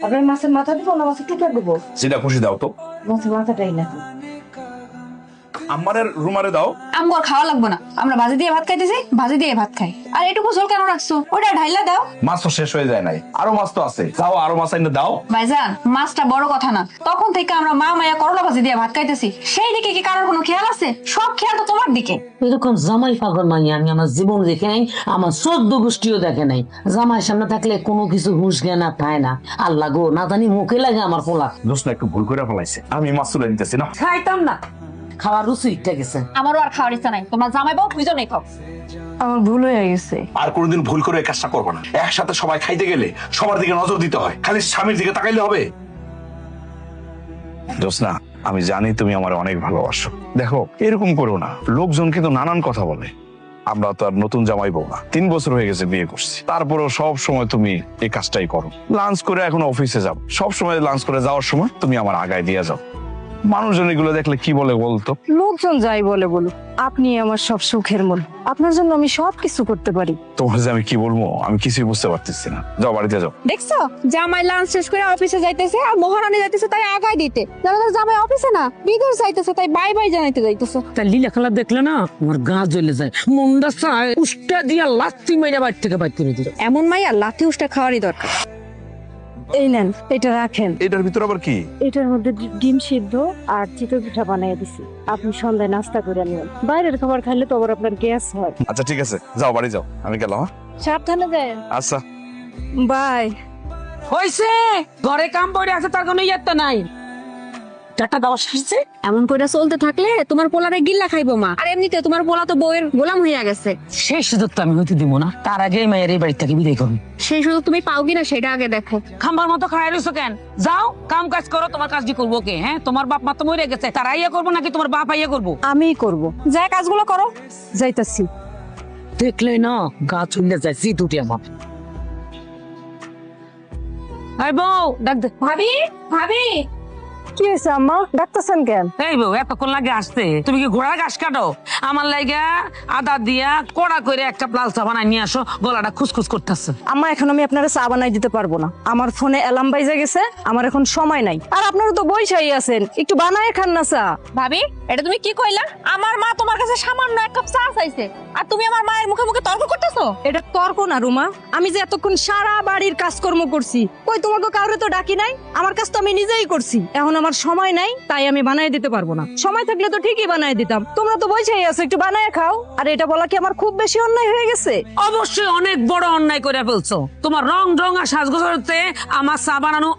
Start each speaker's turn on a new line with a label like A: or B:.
A: আপনার মাছের মাথা দিব না মাছের টিকা দেবো?
B: যেটা খুশি দাও তো।
A: মাছের মাথাটাই না।
B: আমারে রুমারে দাও।
C: আমগর খাওয়া লাগবে না, আমরা ভাজি দিয়ে ভাত খাইতেছি, ভাজি দিয়ে ভাত খাই। আর এটুকু ঝোল কেন রাখছো? ওটা ঢাইলা দাও।
B: মাছ তো শেষ হয়ে যায় নাই, আরো মাছ তো আছে, যাও আরো মাছ এনে দাও।
C: ভাইজান, মাছটা বড় কথা না, তখন থেকে আমরা মা মায়া করলা ভাজি দিয়ে ভাত খাইতেছি, সেই দিকে কি কারোর কোনো খেয়াল আছে? সব খেয়াল তো তোমার দিকে।
D: এরকম জামাই পাগল মাইয়া আমি আমার জীবন দেখে নাই, আমার 14 গোষ্ঠীও দেখে নাই। জামাই সামনে থাকলে কোনো কিছু হুঁশ জ্ঞান আর পায় না। আল্লাহ গো, না জানি মুখে লাগে আমার পোলা।
B: দোষ না, একটু ভুল করে ফেলাইছে, আমি মাছ তুলে নিতেছি না।
D: খাইতাম না, খাওয়ার রুচি উঠে গেছে।
C: আমারও আর খাওয়ার ইচ্ছা নাই, তোমার জামাই বউ দুইজনেই খাও।
A: আমার ভুল হয়ে গেছে।
B: আর কোনোদিন ভুল করে এই কাজটা করবো না। একসাথে সবাই খাইতে গেলে সবার দিকে নজর দিতে হয়, খালি স্বামীর দিকে তাকাইলে হবে? জোসনা, আমি জানি তুমি আমার অনেক ভালোবাসো। দেখো, এরকম করো না, লোকজন কিন্তু নানান কথা বলে। আমরা তো আর নতুন জামাই বউ না, 3 বছর হয়ে গেছে বিয়ে করছি, তারপরেও সব সময় তুমি এই কাজটাই করো। লাঞ্চ করে এখন অফিসে যাও, সব সময় লাঞ্চ করে যাওয়ার সময় তুমি আমার আগায় দিয়ে যাও। মানুষজন এগুলো দেখলে কি বলে বলতো?
A: লোকজন যাই বলে বলুক, আপনি আমার সব সুখের মূল। আপনার জন্য আমি সব কিছু করতে পারি।
B: তোমার যে আমি কি বলবো, আমি কিছুই বুঝতে পারতেছি না। যাও বাড়িতে যাও।
C: দেখছো, জামাই লাঞ্চ শেষ করে অফিসে যাইতেছে আর মহারানী যাইতেছে তাই আগায় দিতে। জামাই অফিসে না, বিদেশ যাইতেছে তাই বাই বাই জানাইতে যাইতেছে।
D: তার লীলা খেলা দেখলে না আমার গা জ্বলে যায়, মনটা চায় উষ্টা দিয়া লাত্তি মাইরা বাইর থেকে বাইর করে দিল।
C: এমন মাইয়া লাথি উষ্টা খাওয়ারই দরকার।
A: এই নেন, এটা রাখেন।
B: এটার ভিতর আবার কি?
A: এটার মধ্যে ডিম সিদ্ধ আর চিতই পিঠা বানিয়ে দিছি, আপনি সন্ধ্যায় নাস্তা করে নিন। বাইরের খাবার খাইলে তো আবার আপনার গ্যাস হয়।
B: আচ্ছা ঠিক আছে, যাও বাড়ি যাও, আমি গেলাম। হ্যাঁ
A: সাবধানে যায়।
B: আচ্ছা।
A: বাই।
D: হইছে, ঘরে কাম পড়ে আছে, তার কোনো ইয়ত্তা নাই। টাটা দাও আসছে।
C: এমন করে চলতে থাকলে তোমার পোলারে গিল্লা খাইবো মা। আর এমনিতে তোমার পোলা তো বউয়ের গোলাম হইয়া গেছে।
D: সেই সুযোগ তো আমি হইতে দিব না, তার আগে মায়ের এই বাড়ি থেকে বিদায় করুন।
C: সেই সুযোগ তুমি পাও কিনা সেটা আগে দেখো।
D: খাম্বার মতো খাই রইছো কেন? যাও কাম কাজ করো, তোমার কাজ কি করবো কে? হ্যাঁ, তোমার বাপ মা তো মরে গেছে, তারা ইয়ে করবো নাকি তোমার বাপ ইয়ে করবো?
A: আমিই করব।
C: যা কাজগুলো করো।
A: যাইতাছি।
D: দেখলে না গা চুলে যায়, শীত উঠে আমার। এই বউ, ডাক দে।
C: ভাবি, ভাবি।
A: কি হয়েছে আম্মা, ডাকতেছেন কেন?
D: এই বউ, এতক্ষণ লাগে আসতে? তুমি কি ঘোড়ার ঘাস কাটো? আমার লাগা আদা দিয়া কড়া করে একটা লাল চা বানাই নিয়ে আসো, গলাটা খুসখুস করতেছে।
A: আম্মা, এখন আমি আপনারা চা বানাই দিতে পারবো না, আমার ফোনে অ্যালার্ম বাইজে গেছে, আমার এখন সময় নাই। আর আপনারা তো বইসাই আছেন, একটু বানায় খান না চা।
C: ভাবি, এটা তুমি কি কইলা? আমার মা তোমার কাছে সামান্য এক কাপ চা চাইছে, আর তুমি আমার মায়ের মুখে মুখে তর্ক করতেছো।
A: এটা তর্ক না রুমা, আমি যে এতক্ষণ সারা বাড়ির কাজকর্ম করছি, কই তোমাকে কাউরে তো ডাকি নাই, আমার কাজ তো আমি নিজেই করছি। এখন আমার সময় নাই, তাই আমি বানায় দিতে পারবো না। সময় থাকলে তো ঠিকই বানায় দিতাম, তোমরা তো বইসাই আছো, একটু বানায় খাও। আর এটা বলা কি আমার খুব বেশি অন্যায় হয়ে গেছে?
D: অবশ্যই অনেক বড় অন্যায় করে ফেলছো। তোমার রং ঢং আর সাজগোজ আমার চা বানানো